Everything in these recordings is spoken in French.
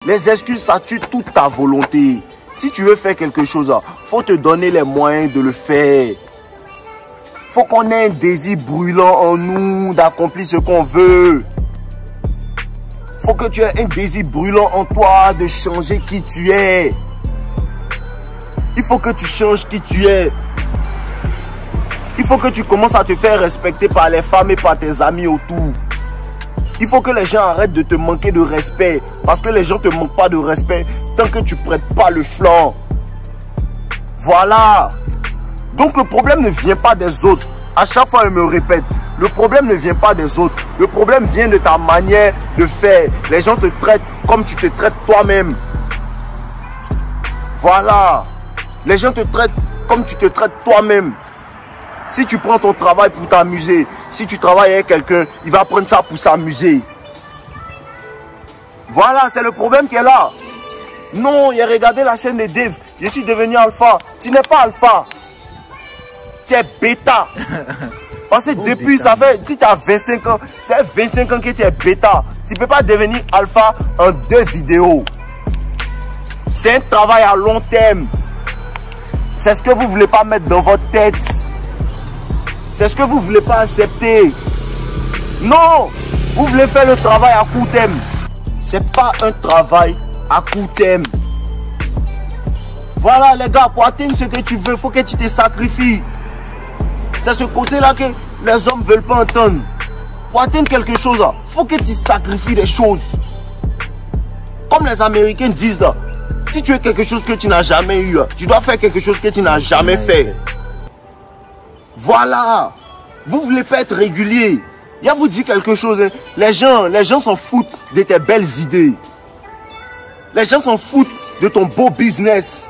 Les excuses, ça tue toute ta volonté. Si tu veux faire quelque chose, faut te donner les moyens de le faire. Faut qu'on ait un désir brûlant en nous d'accomplir ce qu'on veut. Faut que tu aies un désir brûlant en toi de changer qui tu es. Il faut que tu changes qui tu es. Il faut que tu commences à te faire respecter par les femmes et par tes amis autour. Il faut que les gens arrêtent de te manquer de respect. Parce que les gens ne te manquent pas de respect tant que tu ne prêtes pas le flanc. Voilà. Donc le problème ne vient pas des autres. À chaque fois, je me répète. Le problème ne vient pas des autres. Le problème vient de ta manière de faire. Les gens te traitent comme tu te traites toi-même. Voilà. Les gens te traitent comme tu te traites toi-même. Si tu prends ton travail pour t'amuser, si tu travailles avec quelqu'un, il va prendre ça pour s'amuser. Voilà, c'est le problème qui est là. Non, il a regardé la chaîne de Dave. Je suis devenu alpha. Tu n'es pas alpha. Tu es bêta. Parce que depuis, ça fait, si tu as 25 ans, c'est 25 ans que tu es bêta. Tu ne peux pas devenir alpha en 2 vidéos. C'est un travail à long terme. C'est ce que vous ne voulez pas mettre dans votre tête. C'est ce que vous ne voulez pas accepter. Non, vous voulez faire le travail à court terme. Ce n'est pas un travail à court terme. Voilà les gars, pour atteindre ce que tu veux, il faut que tu te sacrifies. C'est ce côté-là que les hommes ne veulent pas entendre. Pour atteindre quelque chose, il faut que tu sacrifies des choses. Comme les Américains disent, si tu veux quelque chose que tu n'as jamais eu, tu dois faire quelque chose que tu n'as jamais fait. Voilà. Vous ne voulez pas être régulier. Il vous dit quelque chose. Hein. Les gens s'en foutent de tes belles idées. Les gens s'en foutent de ton beau business.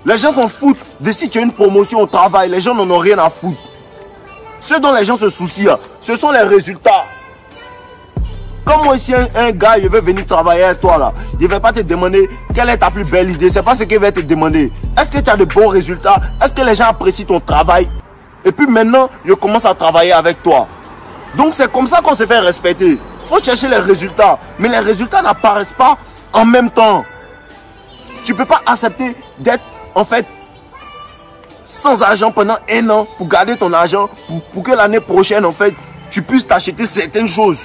Les gens s'en foutent de si tu as une promotion au travail. Les gens n'en ont rien à foutre. Ce dont les gens se soucient, ce sont les résultats. Comme moi ici, un gars, il veut venir travailler avec toi là. Il ne va pas te demander quelle est ta plus belle idée. C'est pas ce qu'il va te demander. Est-ce que tu as de bons résultats? Est-ce que les gens apprécient ton travail? Et puis maintenant, je commence à travailler avec toi. Donc c'est comme ça qu'on se fait respecter. Il faut chercher les résultats. Mais les résultats n'apparaissent pas en même temps. Tu ne peux pas accepter d'être en fait sans argent pendant 1 an pour garder ton argent. Pour que l'année prochaine en fait, tu puisses t'acheter certaines choses.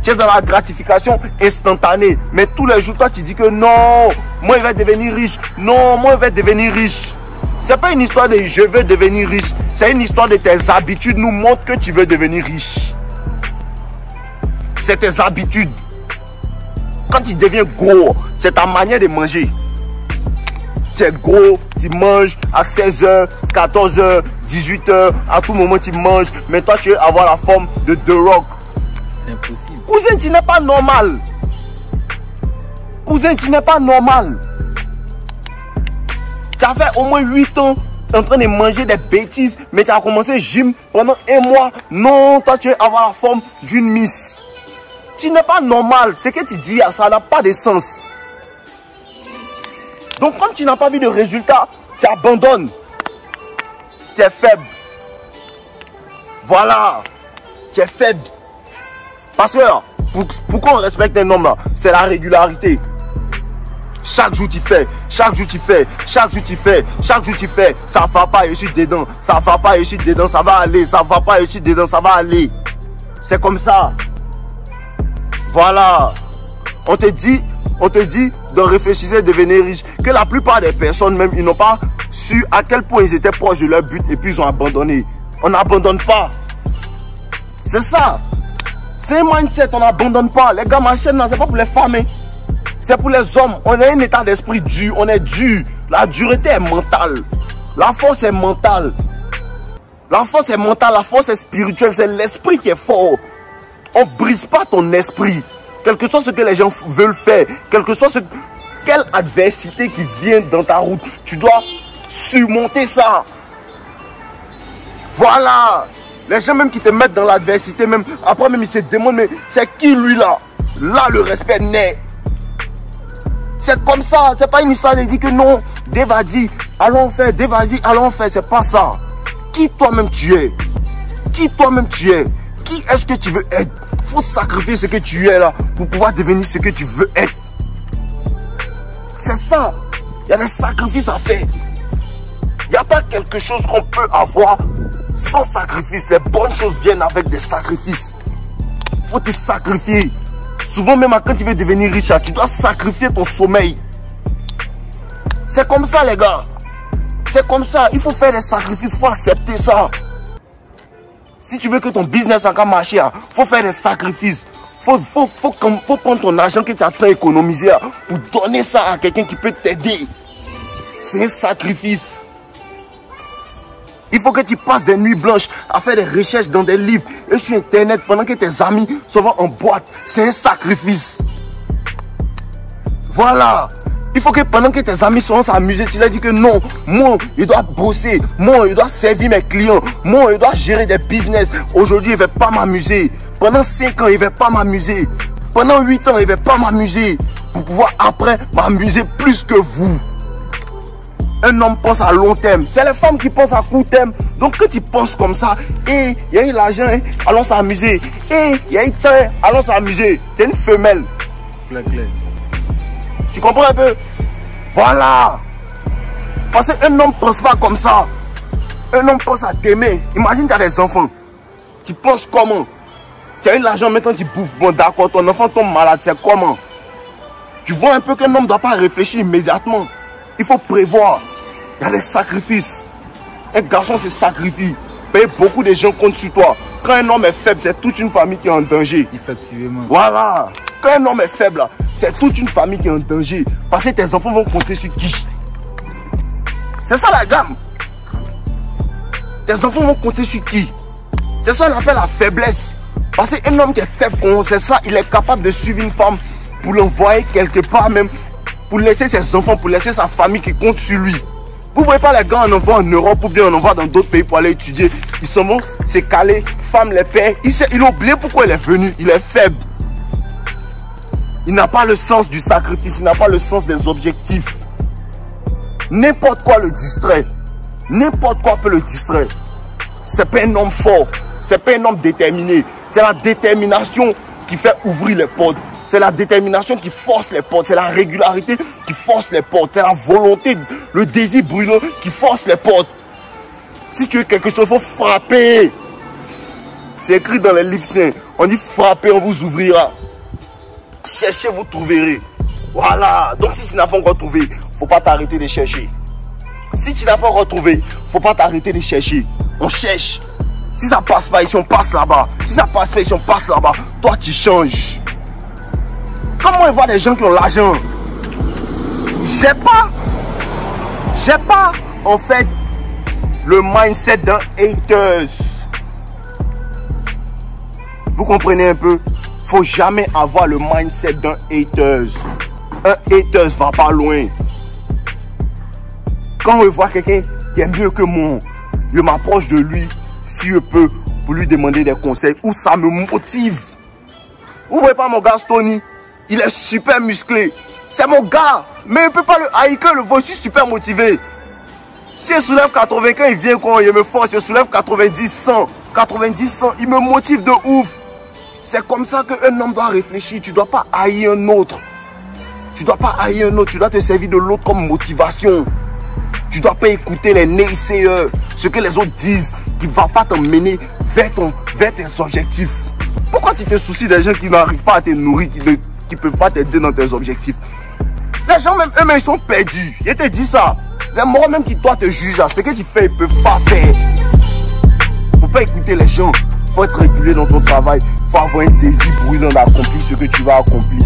Tu es dans la gratification instantanée. Mais tous les jours, toi tu dis que non, moi je vais devenir riche. Non, moi je vais devenir riche. Ce n'est pas une histoire de je veux devenir riche. C'est une histoire de tes habitudes nous montrent que tu veux devenir riche. C'est tes habitudes. Quand tu deviens gros, c'est ta manière de manger. Tu es gros, tu manges à 16h, 14h, 18h. À tout moment tu manges. Mais toi tu veux avoir la forme de The Rock. C'est impossible. Cousin, tu n'es pas normal. Cousin, tu n'es pas normal. Tu as fait au moins 8 ans en train de manger des bêtises, mais tu as commencé le gym pendant 1 mois. Non, toi tu veux avoir la forme d'une miss. Tu n'es pas normal. Ce que tu dis, ça n'a pas de sens. Donc comme tu n'as pas vu de résultat, tu abandonnes. Tu es faible. Voilà. Tu es faible. Parce que pourquoi on respecte un homme là? C'est la régularité. Chaque jour tu fais, chaque jour tu fais, chaque jour tu fais, chaque jour tu fais. Ça ne va pas, je suis dedans. Ça ne va pas, je suis dedans. Ça va aller. Ça ne va pas, je suis dedans. Ça va aller. C'est comme ça. Voilà. On te dit de réfléchir à devenir riche. Que la plupart des personnes même, ils n'ont pas su à quel point ils étaient proches de leur but et puis ils ont abandonné. On n'abandonne pas. C'est ça. C'est un mindset, on n'abandonne pas. Les gars, ma chaîne, c'est pas pour les femmes. Hein. C'est pour les hommes. On a un état d'esprit dur. On est dur. La dureté est mentale. La force est mentale. La force est mentale. La force est spirituelle. C'est l'esprit qui est fort. On ne brise pas ton esprit. Quel que soit ce que les gens veulent faire. Quelle adversité qui vient dans ta route. Tu dois surmonter ça. Voilà. Les gens même qui te mettent dans l'adversité, même après même ils se demandent, mais c'est qui lui là? Là le respect naît. C'est comme ça, c'est pas une histoire de dire que non, Dave a dit, allons faire, Dave a dit, allons faire, c'est pas ça. Qui toi-même tu es? Qui toi-même tu es? Qui est-ce que tu veux être? faut sacrifier ce que tu es là pour pouvoir devenir ce que tu veux être. C'est ça. Il y a des sacrifices à faire. Il n'y a pas quelque chose qu'on peut avoir sans sacrifice. Les bonnes choses viennent avec des sacrifices. Il faut te sacrifier. Souvent même quand tu veux devenir riche, tu dois sacrifier ton sommeil. C'est comme ça les gars. C'est comme ça. Il faut faire des sacrifices. Il faut accepter ça. Si tu veux que ton business encore marche, il faut faire des sacrifices. Faut prendre ton argent que tu as tant économisé pour donner ça à quelqu'un qui peut t'aider. C'est un sacrifice. Il faut que tu passes des nuits blanches à faire des recherches dans des livres et sur internet pendant que tes amis sont en boîte. C'est un sacrifice. Voilà. Il faut que pendant que tes amis sont s'amuser, tu leur dis que non, moi, je dois bosser, moi, je dois servir mes clients, moi, je dois gérer des business. Aujourd'hui, je ne vais pas m'amuser. Pendant 5 ans, je ne vais pas m'amuser. Pendant 8 ans, je ne vais pas m'amuser. Pour pouvoir après m'amuser plus que vous. Un homme pense à long terme. C'est les femmes qui pensent à court terme. Donc quand tu penses comme ça, et il y a eu l'argent, allons s'amuser. Et il y a eu temps, allons s'amuser. C'est une femelle. Claire. Tu comprends un peu? Voilà. Parce qu'un homme ne pense pas comme ça. Un homme pense à t'aimer. Imagine tu as des enfants. Tu penses comment? Tu as eu l'argent, maintenant tu bouffes. Bon d'accord, ton enfant tombe malade, c'est comment? Tu vois un peu qu'un homme ne doit pas réfléchir immédiatement. Il faut prévoir. Il y a des sacrifices. Un garçon se sacrifie. Paye beaucoup de gens contre sur toi. Quand un homme est faible, c'est toute une famille qui est en danger. Effectivement. Voilà. Quand un homme est faible, c'est toute une famille qui est en danger. Parce que tes enfants vont compter sur qui? C'est ça la gamme. Tes enfants vont compter sur qui? C'est ça qu'on appelle la faiblesse. Parce qu'un homme qui est faible, c'est ça, il est capable de suivre une femme pour l'envoyer quelque part même. Pour laisser ses enfants, pour laisser sa famille qui compte sur lui. Vous ne voyez pas les gars en envoie en Europe ou bien on envoie dans d'autres pays pour aller étudier. Ils sont bons, c'est calé, femme les père. Il a oublié pourquoi il est venu, il est faible. Il n'a pas le sens du sacrifice, il n'a pas le sens des objectifs. N'importe quoi le distrait. N'importe quoi peut le distraire. C'est pas un homme fort, c'est pas un homme déterminé. C'est la détermination qui fait ouvrir les portes. C'est la détermination qui force les portes. C'est la régularité qui force les portes. C'est la volonté, le désir brûlant qui force les portes. Si tu veux quelque chose, il faut frapper. C'est écrit dans les livres saints. On dit frapper, on vous ouvrira. Cherchez, vous trouverez. Voilà. Donc si tu n'as pas encore trouvé, il ne faut pas t'arrêter de chercher. Si tu n'as pas encore trouvé, il ne faut pas t'arrêter de chercher. On cherche. Si ça ne passe pas ici, on passe là-bas. Si ça ne passe pas ici, on passe là-bas. Toi, tu changes. Comment on voit des gens qui ont l'argent? J'ai pas en fait le mindset d'un haters. Vous comprenez un peu? Faut jamais avoir le mindset d'un haters. Un haters va pas loin. Quand je vois quelqu'un qui est mieux que moi, je m'approche de lui si je peux pour lui demander des conseils ou ça me motive. Vous voyez pas mon gars Stony? Il est super musclé. C'est mon gars. Mais il ne peut pas le haïr que le voit. Je suis super motivé. Si je soulève 80, quand il vient, quand il me force, je soulève 90, 100. 90, 100. Il me motive de ouf. C'est comme ça qu'un homme doit réfléchir. Tu ne dois pas haïr un autre. Tu ne dois pas haïr un autre. Tu dois te servir de l'autre comme motivation. Tu ne dois pas écouter les naysayers. Ce que les autres disent qui ne va pas t'emmener vers tes objectifs. Pourquoi tu te soucies des gens qui n'arrivent pas à te nourrir, qui ne peuvent pas t'aider dans tes objectifs? Les gens même eux-mêmes ils sont perdus. Je te dis ça. Les morts même qui doivent te juger, ce que tu fais, ils ne peuvent pas faire. Il ne faut pas écouter les gens. Il faut être régulier dans ton travail. Il faut avoir un désir brûlant d'accomplir ce que tu vas accomplir.